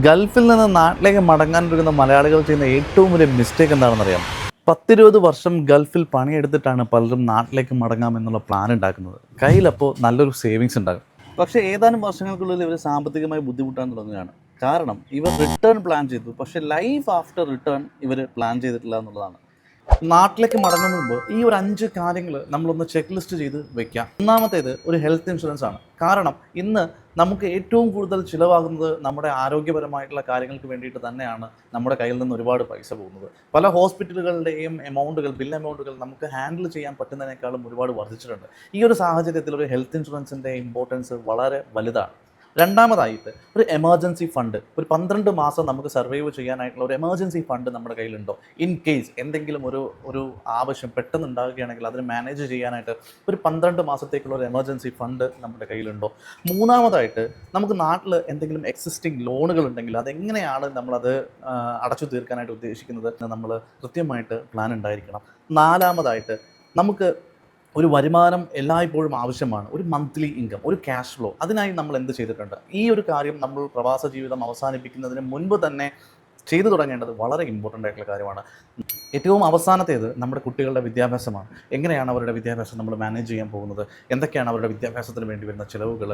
ഗൾഫിൽ നിന്ന് നാട്ടിലേക്ക് മടങ്ങാനൊരുങ്ങുന്ന മലയാളികൾ ചെയ്യുന്ന ഏറ്റവും വലിയ മിസ്റ്റേക്ക് എന്താണെന്നറിയാം? 10-20 വർഷം ഗൾഫിൽ പണിയെടുത്തിട്ടാണ് പലരും നാട്ടിലേക്ക് മടങ്ങാമെന്നുള്ള പ്ലാൻ ഉണ്ടാക്കുന്നത്. കയ്യിലപ്പോൾ നല്ലൊരു സേവിങ്സ് ഉണ്ടാകും. പക്ഷേ ഏതാനും വർഷങ്ങൾക്കുള്ളിൽ ഇവർ സാമ്പത്തികമായി ബുദ്ധിമുട്ടാൻ തുടങ്ങുകയാണ്. കാരണം ഇവർ റിട്ടേൺ പ്ലാൻ ചെയ്തു, പക്ഷേ ലൈഫ് ആഫ്റ്റർ റിട്ടേൺ ഇവർ പ്ലാൻ ചെയ്തിട്ടില്ല എന്നുള്ളതാണ്. നാട്ടിലേക്ക് മടങ്ങുന്ന മുമ്പ് ഈ ഒരു 5 കാര്യങ്ങൾ നമ്മളൊന്ന് ചെക്ക് ലിസ്റ്റ് ചെയ്ത് വെക്കാം. ഒന്നാമത്തേത് ഒരു ഹെൽത്ത് ഇൻഷുറൻസ് ആണ്. കാരണം ഇന്ന് നമുക്ക് ഏറ്റവും കൂടുതൽ ചിലവാകുന്നത് നമ്മുടെ ആരോഗ്യപരമായിട്ടുള്ള കാര്യങ്ങൾക്ക് വേണ്ടിയിട്ട് തന്നെയാണ് നമ്മുടെ കയ്യിൽ നിന്ന് ഒരുപാട് പൈസ പോകുന്നത്. പല ഹോസ്പിറ്റലുകളുടെയും ബിൽ എമൗണ്ടുകൾ നമുക്ക് ഹാൻഡിൽ ചെയ്യാൻ പറ്റുന്നതിനേക്കാളും ഒരുപാട് വർദ്ധിച്ചിട്ടുണ്ട്. ഈ ഒരു സാഹചര്യത്തിൽ ഒരു ഹെൽത്ത് ഇൻഷുറൻസിൻ്റെ ഇമ്പോർട്ടൻസ് വളരെ വലുതാണ്. രണ്ടാമതായിട്ട് ഒരു എമർജൻസി ഫണ്ട്, ഒരു 12 മാസം നമുക്ക് സർവൈവ് ചെയ്യാനായിട്ടുള്ള ഒരു എമർജൻസി ഫണ്ട് നമ്മുടെ കയ്യിലുണ്ടോ? ഇൻ കേസ് എന്തെങ്കിലും ഒരു ആവശ്യം പെട്ടെന്ന് ഉണ്ടാകുകയാണെങ്കിൽ അതിന് മാനേജ് ചെയ്യാനായിട്ട് ഒരു 12 മാസത്തേക്കുള്ള ഒരു എമർജൻസി ഫണ്ട് നമ്മുടെ കയ്യിലുണ്ടോ? മൂന്നാമതായിട്ട് നമുക്ക് നാട്ടിൽ എന്തെങ്കിലും എക്സിസ്റ്റിംഗ് ലോണുകൾ ഉണ്ടെങ്കിൽ അതെങ്ങനെയാണ് നമ്മളത് അടച്ചു തീർക്കാനായിട്ട് ഉദ്ദേശിക്കുന്നത് എന്ന് നമ്മൾ കൃത്യമായിട്ട് പ്ലാൻ ഉണ്ടായിരിക്കണം. നാലാമതായിട്ട് നമുക്ക് ഒരു വരുമാനം എല്ലായ്പ്പോഴും ആവശ്യമാണ്. ഒരു മന്ത്ലി ഇൻകം, ഒരു ക്യാഷ് ഫ്ലോ. അതിനായി നമ്മൾ എന്ത് ചെയ്തിട്ടുണ്ട്? ഈ ഒരു കാര്യം നമ്മൾ പ്രവാസ ജീവിതം അവസാനിപ്പിക്കുന്നതിന് മുൻപ് തന്നെ ചെയ്തു തുടങ്ങേണ്ടത് വളരെ ഇമ്പോർട്ടൻ്റ് ആയിട്ടുള്ള കാര്യമാണ്. ഏറ്റവും അവസാനത്തേത് നമ്മുടെ കുട്ടികളുടെ വിദ്യാഭ്യാസമാണ്. എങ്ങനെയാണ് അവരുടെ വിദ്യാഭ്യാസം നമ്മൾ മാനേജ് ചെയ്യാൻ പോകുന്നത്? എന്തൊക്കെയാണ് അവരുടെ വിദ്യാഭ്യാസത്തിന് വേണ്ടി വരുന്ന ചിലവുകൾ?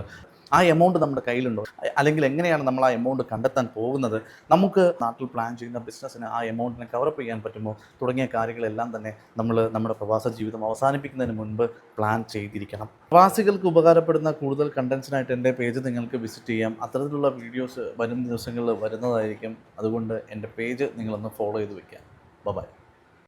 ആ എമൗണ്ട് നമ്മുടെ കയ്യിലുണ്ടോ? അല്ലെങ്കിൽ എങ്ങനെയാണ് നമ്മൾ ആ എമൗണ്ട് കണ്ടെത്താൻ പോകുന്നത്? നമുക്ക് നാട്ടിൽ പ്ലാൻ ചെയ്യുന്ന ബിസിനസ്സിന് ആ എമൗണ്ടിനെ കവറപ്പ് ചെയ്യാൻ പറ്റുമോ? തുടങ്ങിയ കാര്യങ്ങളെല്ലാം തന്നെ നമ്മൾ നമ്മുടെ പ്രവാസ ജീവിതം അവസാനിപ്പിക്കുന്നതിന് മുൻപ് പ്ലാൻ ചെയ്തിരിക്കണം. പ്രവാസികൾക്ക് ഉപകാരപ്പെടുന്ന കൂടുതൽ കണ്ടൻസിനായിട്ട് എൻ്റെ പേജ് നിങ്ങൾക്ക് വിസിറ്റ് ചെയ്യാം. അത്തരത്തിലുള്ള വീഡിയോസ് വരും ദിവസങ്ങളിൽ വരുന്നതായിരിക്കും. അതുകൊണ്ട് എൻ്റെ പേജ് നിങ്ങളൊന്ന് ഫോളോ ചെയ്ത് വയ്ക്കുക. ബൈ.